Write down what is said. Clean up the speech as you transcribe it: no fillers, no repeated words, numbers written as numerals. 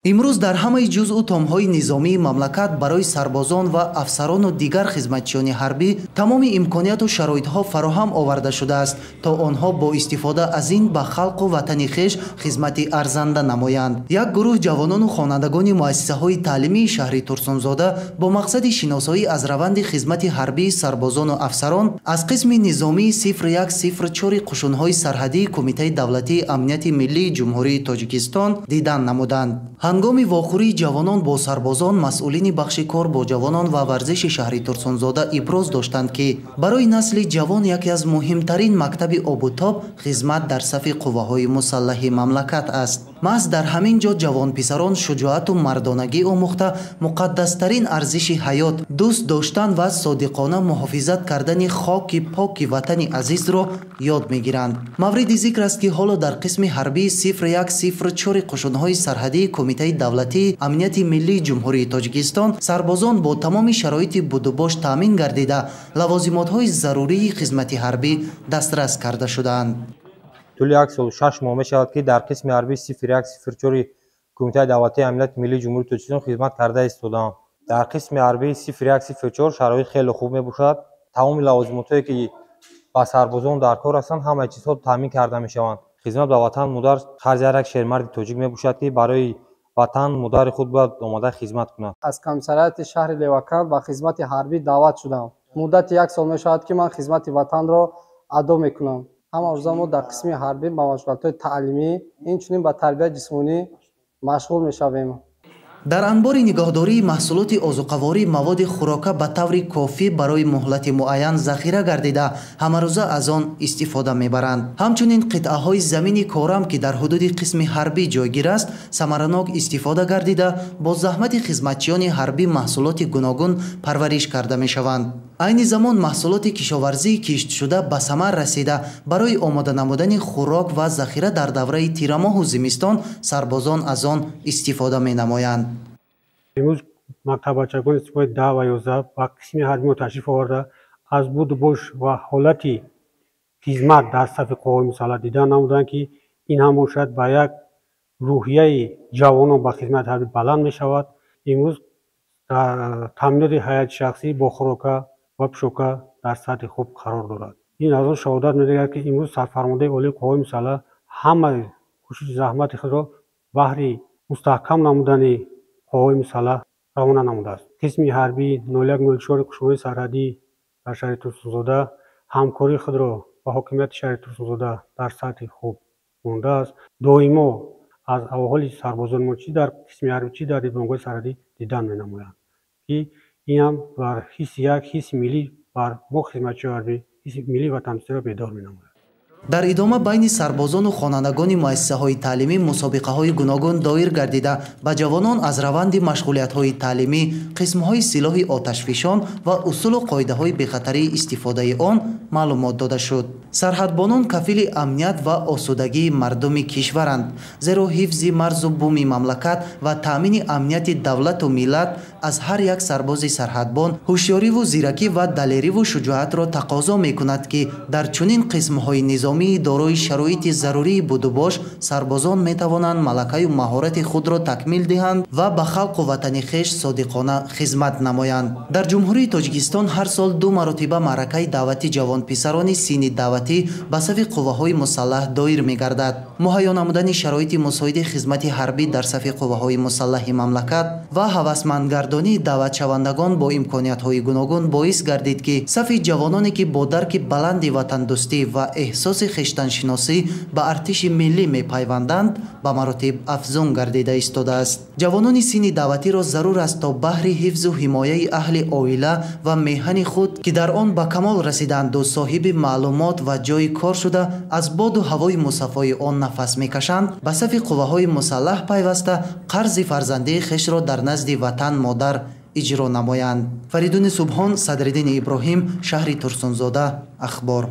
امروز در همه جزء و تامهای نظامی مملکت برای سربازان و افسران و دیگر خدمتچیان حربی تمام امکانات و شرایطها فراهم آورده شده است تا آنها با استفاده از این به خلق و وطن خویش خدمت ارزنده نمایند. یک گروه جوانان و خوانندگان مؤسسه‌های تعلیمی شهر ترسانزاده با مقصد شناسایی از روند خدمت حربی سربازان و افسران از قسم نظامی 0104 قشون‌های سرحدی کمیته دولتی امنیت ملی جمهوری تاجیکستان دیدن نمودند. هنگام واخوری جوانان با سربازان مسئولین بخش کار با جوانان و ورزش شهر ترسانزاده ابراز داشتند که برای نسل جوان یکی از مهمترین مکتب آب و تاب خدمت در صف قواهای مسلح مملکت است. محض در همین جا جوان پسران شجاعت و مردانگی آموخته مقدسترین ارزش حیات، دوست داشتن و صادقانه محافظت کردن خاک پاک وطن عزیز را یاد میگیرند. مورد ذکر است که حالا در قسم حربی 0104 قشون‌های سرحدی کمیته دولتی امنیت ملی جمهوری تاجیکستان سربازان با تمام شرایط بود و باش تامین گردیده لوازمات‌های ضروری خدمت حربی دسترس کرده شدند. طول یک سال 6 ماه می‌شود که در قسم حربی 0104 کمیته دولتی امنیت ملی جمهوری تاجیکستان خدمت کرده ایستادم. در قسم حربی 0104 شرایط خیلی خوب می‌باشد. تمام لوازماتی که با سربازان در کار هستند همه چیزها تامین کرده می‌شوند. خدمت به وطن مادر خرج یک شهرمرد تاجیک می‌باشد که برای وطن مادر خود باید آماده خدمت کند. از کمیساریات شهر لیوکان با خدمت حربی دعوت شدم. مدت یک سال می‌شود که من خدمت وطن را ادا می‌کنم. همه روزا در قسم حربی با مشغولات تعلیمی اینچنین با تربیت جسمانی مشغول می‌شویم. در انبار نگهداری محصولات آذوقه‌واری مواد خوراکه به طور کافی برای مهلت معین ذخیره گردیده همه روزه از آن استفاده میبرند. همچنین قطعه های زمین کارم که در حدود قسم حربی جایگیر است ثمرناک استفاده گردیده با زحمت خدمتچیان حربی محصولات گوناگون پرورش کرده میشوند. عین زمان محصولات کشاورزی کشت شده به ثمر رسیده برای آماده نمودن خوراک و ذخیره در دوره تیر ماه و زمستان سربازان از آن استفاده می نمایند. امروز مکتب بچگان استفاده 10 و 11 و قسم حربی تشریف آورده از بود و باش و حالت خدمت در صف قوای مسلح دیدن نمودند که این هم باشد با یک روحیه جوانان با خدمت حربی بلند می شود. امروز تامینات حیات شخصی با خوراک و پوشاک در سطح خوب قرار دارد. این از آن شهادت می‌دهد که امروز سرفرمانده عالی قوای مسلح همه کوشش زحمت خود را بهر مستحکم نمودن قوای مسلح روانه نموده است. قسم حربی 0104 قشون‌های سرحدی در شهر ترسانزاده همکاری خود را با حاکمیت شهر ترسانزاده در سطح خوب مانده است. دائما از احوال سربازان ما چی در قسم حربی چی در دیدبان‌های سرحدی دیدن می‌نمایند که این هم بر حس ملی بر ما خدمتچی حربی حس ملی و تمثیل را بیدار می‌نماید. در ادامه بین سربازان و خوانندگان مؤسسه‌های تعلیمی مسابقه‌های گوناگون دایر گردیده به جوانان از روند مشغولیت‌های تعلیمی، قسم‌های سلاح آتشفشان و اصول و قاعده‌های بی‌خطری استفاده آن معلومات داده شد. سرحدبانان کفیل امنیت و آسودگی مردم کشورند، زیرا حفظ مرز و بوم مملکت و تامین امنیت دولت و ملت از هر یک سرباز سرحدبان هوشیاری و زیرکی و دلیری و شجاعت را تقاضا می‌کند که در چنین قسم‌های نظامی دارای شرایط ضروری بود و باش سربازان می‌توانند ملکه و مهارت خود را تکمیل دهند و به خلق و وطن خویش صادقانه خدمت نمایند. در جمهوری تاجیکستان هر سال 2 مرتبه معرکه دعوتی جوان پسران سین دعوتی به صف قواهای مسلح دایر می‌گردد. مهیا نمودن شرایط مساعد خدمت حربی در صف قواهای مسلح مملکت و هوسمندگردانی دعوت شوندگان با امکانیت‌های گوناگون باعث گردید که صف جوانانی که با درک بلند وطن دوستی و احساس خویشتن شناسی به ارتش ملی می‌پیوندند به مراتب افزون گردیده ایستاده است. جوانان سین دعوتی را ضرور است تا بهر حفظ و حمایت اهل عائله و میهن خود که در آن به کمال رسیدند و صاحب معلومات و جای کار شده از باد و هوای مصفای آن نفس میکشند به صف قواهای مسلح پیوسته قرض فرزندی خویش را در نزد وطن مادر اجرا نمایند. فریدون سبحان، صدرالدین ابراهیم، شهر ترسانزاده. اخبار.